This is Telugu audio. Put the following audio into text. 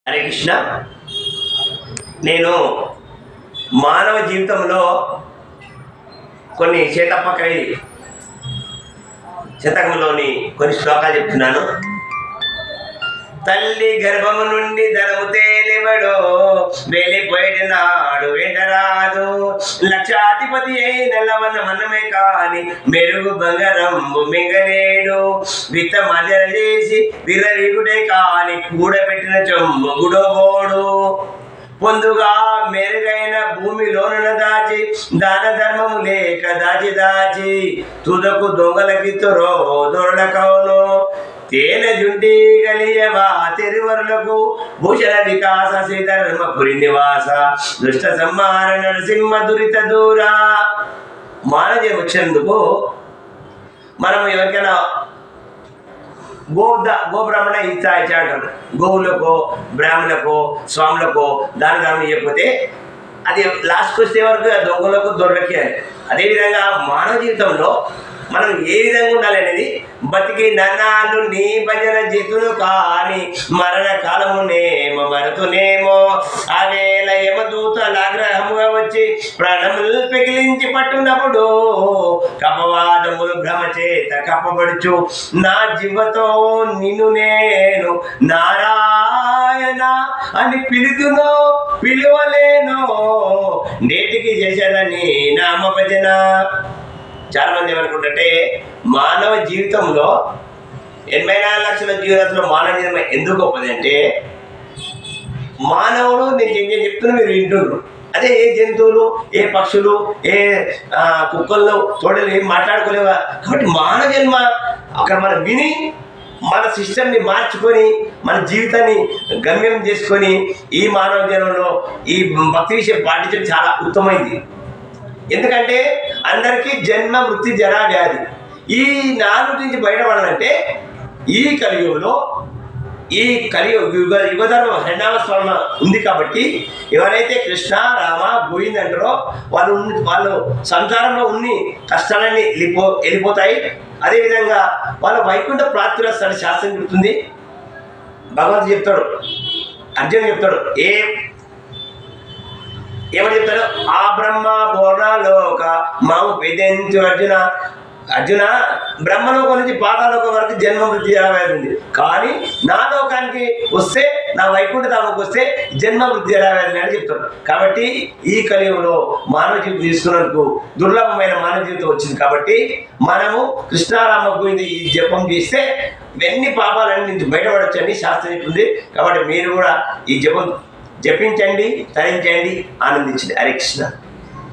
హరే కృష్ణ. నేను మానవ జీవితంలో కొన్ని చేతప్పకై శతకంలోని కొన్ని శ్లోకాలు చెప్తున్నాను. తల్లి గర్భము నుండి ధనము తేలివడో వెళ్ళిపోయిన నాడు వెంటరాదు. లక్షాధిపతి అయిన లవణ మనమే కాని మెరుగు బంగారంబు మింగలేడు. విత్త మర్జన చేసి విర్రవీగుడే కాని కూడబెట్టిన చొమ్ము గుడోగోడు. పొందుగా మెరుగైన భూమిలోన దాచి దాన ధర్మము లేక దాచి దాచి తుదకు దొంగలకి దొరలకవును. తేనె జుంటి గలియవా తిరువరులకు భూషణ వికాస శ్రీధర్మపురి నివాస దుష్ట సంహార నరసింహ దురిత దూరా. మానవ వచ్చేందుకు మనం ఎవరికైనా గోబ్రాహ్మణ ఇచ్చా అంటారు. గోవులకో బ్రాహ్మణులకో స్వాములకో దాన ధర్మం చేయకపోతే అది లాస్ట్కి వచ్చే వరకు దొంగలకు దొరలకి అని. అదేవిధంగా మానవ జీవితంలో మనం ఏ విధంగా ఉండాలి అనేది బతికి నన్నాళ్ళు నీ భజన జితులు కాని మరణ కాలమునేమో మరతునేమో. ఆవేళ యమదూతల ఆగ్రహముగా వచ్చి ప్రాణములు పెకిలించి పట్టునప్పుడు కపవాదములు భ్రమ చేత కప్పబడుచు నా జీవతో నిన్ను నేను నారాయణ అని పిలుతునో పిలువలేను. నేటికి చేసేదని నామ భజన. చాలా మంది ఏమనుకుంటే మానవ జీవితంలో 84 లక్షల జీవరాశుల్లో మానవ జీవితం ఎందుకు గొప్పది అంటే, మానవుడు నేను చెప్తున్నా మీరు వింటున్నారు. అదే ఏ జంతువులు ఏ పక్షులు ఏ కుక్కల్లో తోడలు ఏం మాట్లాడుకోలేవా. కాబట్టి మానవ జన్మ అక్కడ మనం విని మన సిస్టమ్ని మార్చుకొని మన జీవితాన్ని గమ్యం చేసుకొని ఈ మానవ జన్మలో ఈ భక్తి విషయం పాటించడం చాలా ఉత్తమైంది. ఎందుకంటే అందరికీ జన్మ వృత్తి జరా వ్యాధి ఈ 4 నుంచి బయటపడాలంటే ఈ కలియుగంలో ఈ యుగధర్మం రెండవ స్వర్ణ ఉంది. కాబట్టి ఎవరైతే కృష్ణ రామ గోవింద్ అంటారో వాళ్ళు సంసారంలో ఉన్ని కష్టాలన్నీ వెళ్ళిపోతాయి. అదేవిధంగా వాళ్ళ వైకుంఠ ప్రాప్తి వస్తాడు శాస్త్రం చెప్తుంది. భగవంతుడు చెప్తాడు, అర్జునుడు చెప్తాడు, ఏమని చెప్తాడు, ఆ బ్రహ్మ బోర్ణలోక మాము పెద్ద అర్జున బ్రహ్మలోకం నుంచి పాతాలోకం వరకు జన్మ వృద్ధి జరావ్యాధి. కానీ నా లోకానికి వస్తే నా వైకుంఠ ధామకు వస్తే జన్మ వృద్ధి జరావ్యాధి అని చెప్తాడు. కాబట్టి ఈ కలియుగంలో మానవ జీవితం తీసుకున్నందుకు దుర్లభమైన మానవ జీవితం వచ్చింది. కాబట్టి మనము కృష్ణారామ గోవింద ఈ జపం చేస్తే ఎన్ని పాపాలన్నీ నుంచి బయటపడవచ్చు అని శాస్త్రం చెప్తుంది. కాబట్టి మీరు కూడా ఈ జపం జపించండి, తరించండి, ఆనందించండి. హరే కృష్ణ.